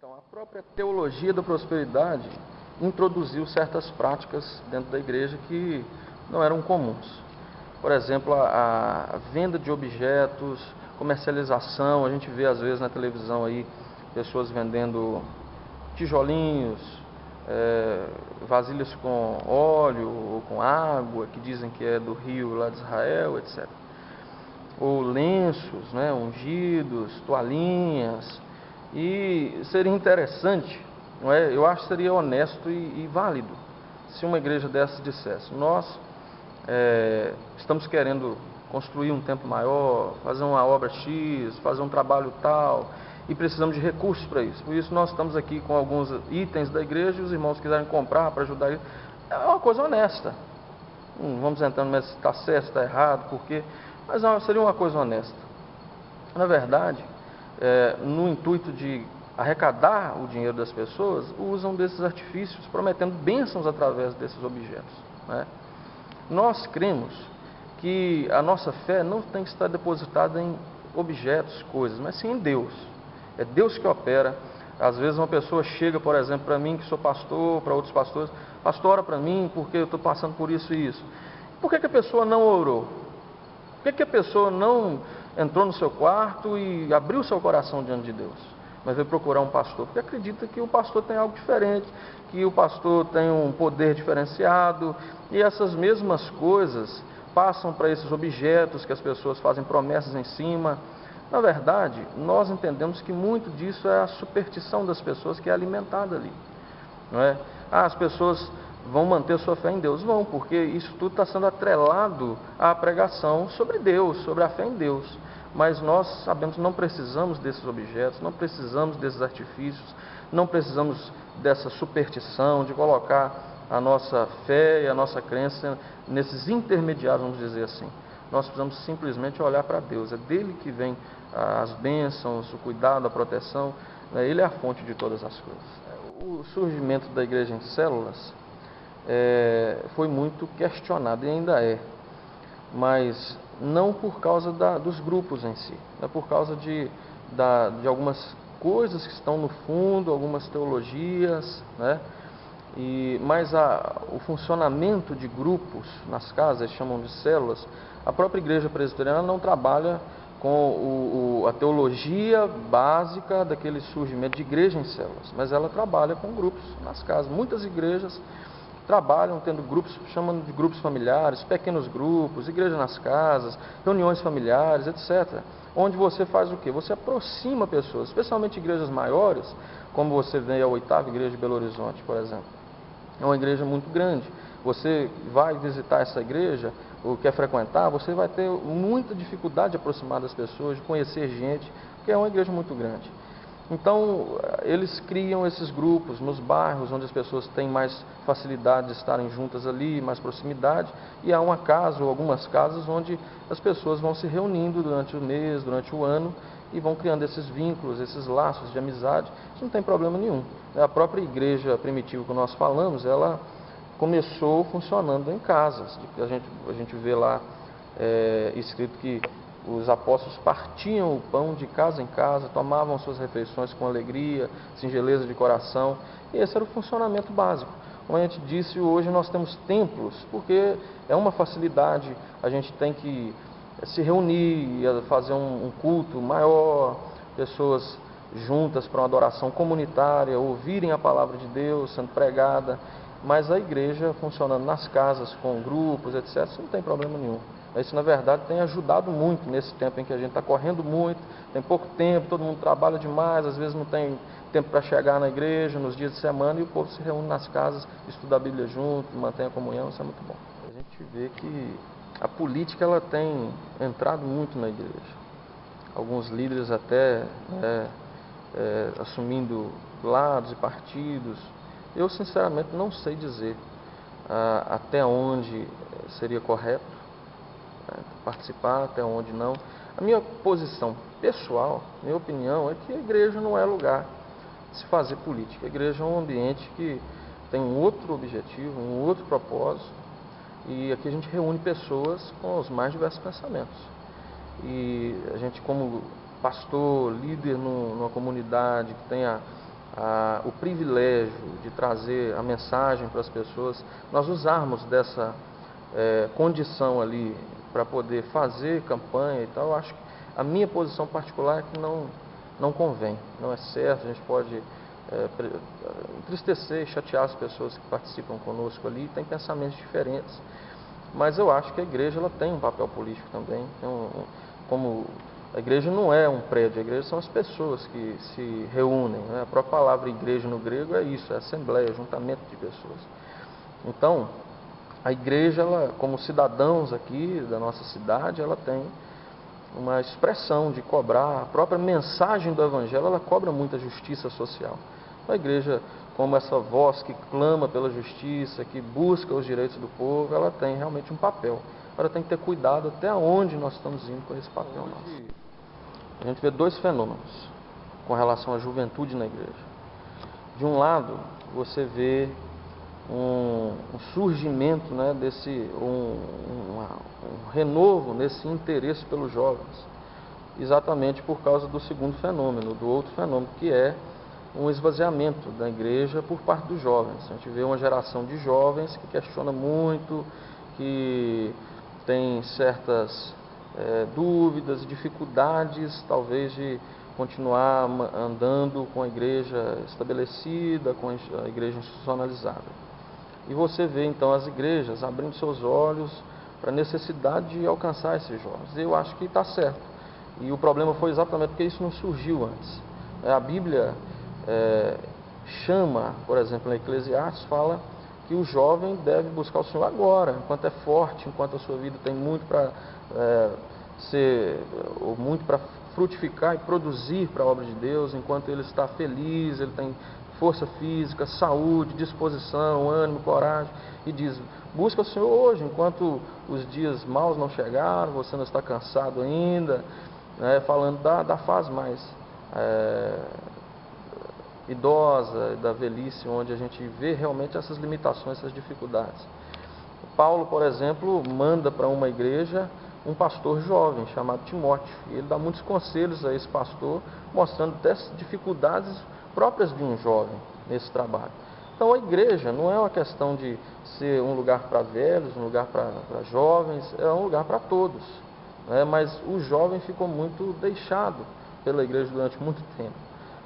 Então, a própria teologia da prosperidade introduziu certas práticas dentro da igreja que não eram comuns. Por exemplo, a venda de objetos, comercialização. A gente vê às vezes na televisão aí pessoas vendendo tijolinhos, vasilhas com óleo ou com água, que dizem que é do rio lá de Israel, etc. Ou lenços, ungidos, toalhinhas. E seria interessante, não é? Eu acho que seria honesto e válido se uma igreja dessas dissesse: nós estamos querendo construir um templo maior, fazer uma obra X, fazer um trabalho tal, e precisamos de recursos para isso. Por isso nós estamos aqui com alguns itens da igreja e os irmãos quiserem comprar para ajudar. É uma coisa honesta. Vamos entrando, mas se está certo, se está errado, por quê? Mas seria uma coisa honesta. Na verdade, no intuito de arrecadar o dinheiro das pessoas, usam desses artifícios, prometendo bênçãos através desses objetos, né? Nós cremos que a nossa fé não tem que estar depositada em objetos, coisas, mas sim em Deus. É Deus que opera. Às vezes uma pessoa chega, por exemplo, para mim, que sou pastor, para outros pastores: pastor, ora para mim, porque eu estou passando por isso e isso. Por que a pessoa não orou? Por que a pessoa não entrou no seu quarto e abriu seu coração diante de Deus, mas veio procurar um pastor? Porque acredita que o pastor tem algo diferente, que o pastor tem um poder diferenciado, e essas mesmas coisas passam para esses objetos que as pessoas fazem promessas em cima. Na verdade, nós entendemos que muito disso é a superstição das pessoas que é alimentada ali, não é? As pessoas vão manter sua fé em Deus? Vão, porque isso tudo está sendo atrelado à pregação sobre Deus, sobre a fé em Deus. Mas nós sabemos que não precisamos desses objetos, não precisamos desses artifícios, não precisamos dessa superstição de colocar a nossa fé e a nossa crença nesses intermediários, vamos dizer assim. Nós precisamos simplesmente olhar para Deus. É dele que vem as bênçãos, o cuidado, a proteção. Ele é a fonte de todas as coisas. O surgimento da igreja em células foi muito questionado e ainda é, mas não por causa dos grupos em si, é por causa de algumas coisas que estão no fundo, algumas teologias, né? Mas o funcionamento de grupos nas casas, chamam de células. A própria igreja presbiteriana não trabalha com a teologia básica daquele surgimento de igreja em células, mas ela trabalha com grupos nas casas. Muitas igrejas trabalham tendo grupos, chamando de grupos familiares, pequenos grupos, igreja nas casas, reuniões familiares, etc. Onde você faz o quê? Você aproxima pessoas, especialmente igrejas maiores, como você vê a 8ª igreja de Belo Horizonte, por exemplo. É uma igreja muito grande. Você vai visitar essa igreja, ou quer frequentar, você vai ter muita dificuldade de aproximar das pessoas, de conhecer gente, porque é uma igreja muito grande. Então, eles criam esses grupos nos bairros, onde as pessoas têm mais facilidade de estarem juntas ali, mais proximidade, e há uma casa ou algumas casas onde as pessoas vão se reunindo durante o mês, durante o ano, e vão criando esses vínculos, esses laços de amizade. Isso não tem problema nenhum. A própria igreja primitiva que nós falamos, ela começou funcionando em casas. A gente vê lá escrito que os apóstolos partiam o pão de casa em casa, tomavam suas refeições com alegria, singeleza de coração, e esse era o funcionamento básico. Como a gente disse, hoje nós temos templos, porque é uma facilidade, a gente tem que se reunir, fazer um culto maior, pessoas juntas para uma adoração comunitária, ouvirem a palavra de Deus sendo pregada, mas a igreja funcionando nas casas, com grupos, etc., isso não tem problema nenhum. Isso, na verdade, tem ajudado muito nesse tempo em que a gente está correndo muito, tem pouco tempo, todo mundo trabalha demais, às vezes não tem tempo para chegar na igreja nos dias de semana, e o povo se reúne nas casas, estuda a Bíblia junto, mantém a comunhão. Isso é muito bom. A gente vê que a política ela tem entrado muito na igreja. Alguns líderes até assumindo lados e partidos. Eu, sinceramente, não sei dizer até onde seria correto participar, até onde não. A minha posição pessoal, minha opinião, é que a igreja não é lugar de se fazer política. A igreja é um ambiente que tem um outro objetivo, um outro propósito, e aqui a gente reúne pessoas com os mais diversos pensamentos. E a gente, como pastor, líder numa comunidade que tenha o privilégio de trazer a mensagem para as pessoas, nós usarmos dessa condição ali para poder fazer campanha e tal, eu acho que a minha posição particular é que não convém, não é certo. A gente pode entristecer e chatear as pessoas que participam conosco ali, têm pensamentos diferentes, mas eu acho que a igreja ela tem um papel político também. Como a igreja não é um prédio, a igreja são as pessoas que se reúnem, né? A própria palavra igreja no grego é isso, é assembleia, juntamento de pessoas. Então, a igreja, ela, como cidadãos aqui da nossa cidade, ela tem uma expressão de cobrar, a própria mensagem do Evangelho, ela cobra muita justiça social. A igreja, como essa voz que clama pela justiça, que busca os direitos do povo, ela tem realmente um papel. Agora tem que ter cuidado até onde nós estamos indo com esse papel nosso. A gente vê dois fenômenos com relação à juventude na igreja. De um lado, você vê um surgimento, né, um renovo nesse interesse pelos jovens, exatamente por causa do segundo fenômeno, do outro fenômeno, que é um esvaziamento da igreja por parte dos jovens. A gente vê uma geração de jovens que questiona muito, que tem certas dúvidas, dificuldades, talvez de continuar andando com a igreja estabelecida, com a igreja institucionalizada. E você vê então as igrejas abrindo seus olhos para a necessidade de alcançar esses jovens. Eu acho que está certo. E o problema foi exatamente porque isso não surgiu antes. A Bíblia chama, por exemplo, na Eclesiastes, fala que o jovem deve buscar o Senhor agora, enquanto é forte, enquanto a sua vida tem muito para muito para frutificar e produzir para a obra de Deus, enquanto ele está feliz, ele tem força física, saúde, disposição, ânimo, coragem, e diz: busca o Senhor hoje, enquanto os dias maus não chegaram, você não está cansado ainda, né? Falando da fase mais idosa, da velhice, onde a gente vê realmente essas limitações, essas dificuldades. Paulo, por exemplo, manda para uma igreja um pastor jovem chamado Timóteo, e ele dá muitos conselhos a esse pastor, mostrando até as dificuldades próprias de um jovem nesse trabalho. Então a igreja não é uma questão de ser um lugar para velhos, um lugar para jovens, é um lugar para todos, né? Mas o jovem ficou muito deixado pela igreja durante muito tempo.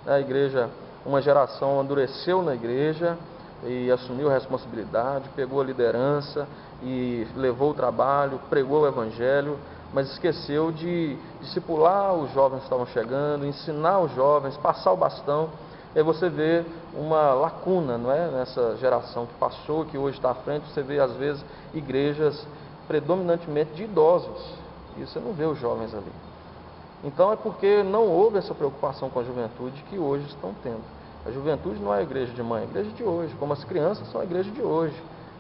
A igreja, uma geração endureceu na igreja e assumiu a responsabilidade, pegou a liderança e levou o trabalho, pregou o evangelho, mas esqueceu de discipular os jovens que estavam chegando, ensinar os jovens, passar o bastão. E aí você vê uma lacuna, não é? Nessa geração que passou, que hoje está à frente, você vê às vezes igrejas predominantemente de idosos, e você não vê os jovens ali. Então é porque não houve essa preocupação com a juventude que hoje estão tendo. A juventude não é a igreja de mãe, é a igreja de hoje, como as crianças são a igreja de hoje,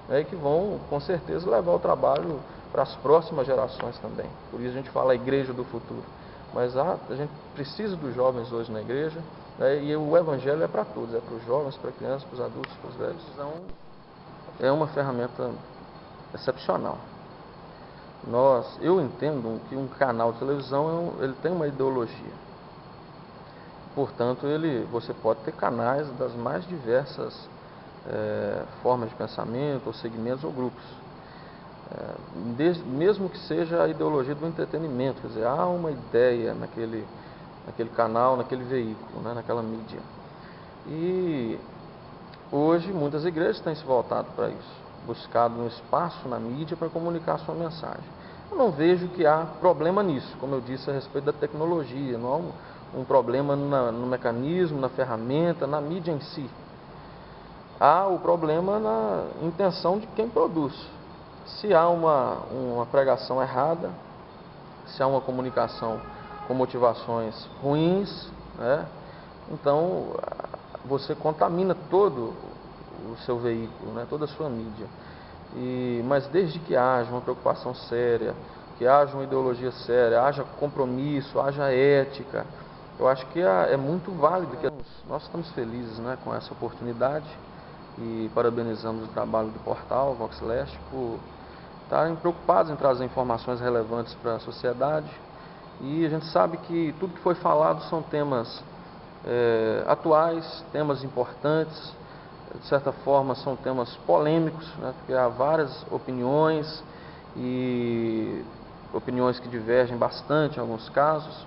né, que vão com certeza levar o trabalho para as próximas gerações também. Por isso a gente fala a igreja do futuro. Mas a gente precisa dos jovens hoje na igreja, né, e o evangelho é para todos, é para os jovens, para as crianças, para os adultos, para os velhos. Então é uma ferramenta excepcional. Eu entendo que um canal de televisão ele tem uma ideologia. Portanto, você pode ter canais das mais diversas formas de pensamento, ou segmentos ou grupos. Mesmo que seja a ideologia do entretenimento, quer dizer, há uma ideia naquele canal, naquele veículo, né, naquela mídia. E hoje muitas igrejas têm se voltado para isso, buscado um espaço na mídia para comunicar a sua mensagem. Eu não vejo que há problema nisso, como eu disse a respeito da tecnologia, não há um problema no mecanismo, na ferramenta, na mídia em si. Há o problema na intenção de quem produz. Se há uma pregação errada, se há uma comunicação com motivações ruins, né, então você contamina todo o seu veículo, né, toda a sua mídia. Mas desde que haja uma preocupação séria, que haja uma ideologia séria, haja compromisso, haja ética, eu acho que é muito válido. Que nós estamos felizes, né, com essa oportunidade e parabenizamos o trabalho do portal Vox Leste por estarem preocupados em trazer informações relevantes para a sociedade. E a gente sabe que tudo que foi falado são temas atuais, temas importantes. De certa forma são temas polêmicos, né, porque há várias opiniões e opiniões que divergem bastante em alguns casos,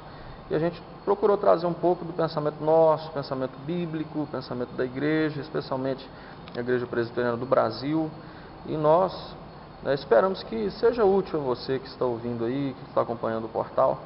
e a gente procurou trazer um pouco do pensamento nosso, pensamento bíblico, pensamento da igreja, especialmente a Igreja Presbiteriana do Brasil, e nós, né, esperamos que seja útil a você que está ouvindo aí, que está acompanhando o portal,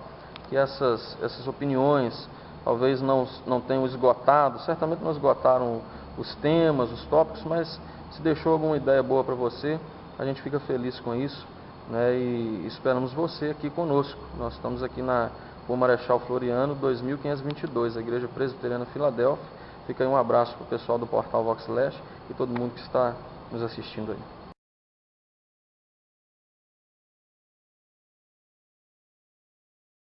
que essas opiniões talvez não tenham esgotado, certamente não esgotaram os temas, os tópicos, mas se deixou alguma ideia boa para você, a gente fica feliz com isso, né, e esperamos você aqui conosco. Nós estamos aqui na Rua Marechal Floriano, 2522, a Igreja Presbiteriana Filadélfia. Fica aí um abraço para o pessoal do portal Vox Leste e todo mundo que está nos assistindo aí.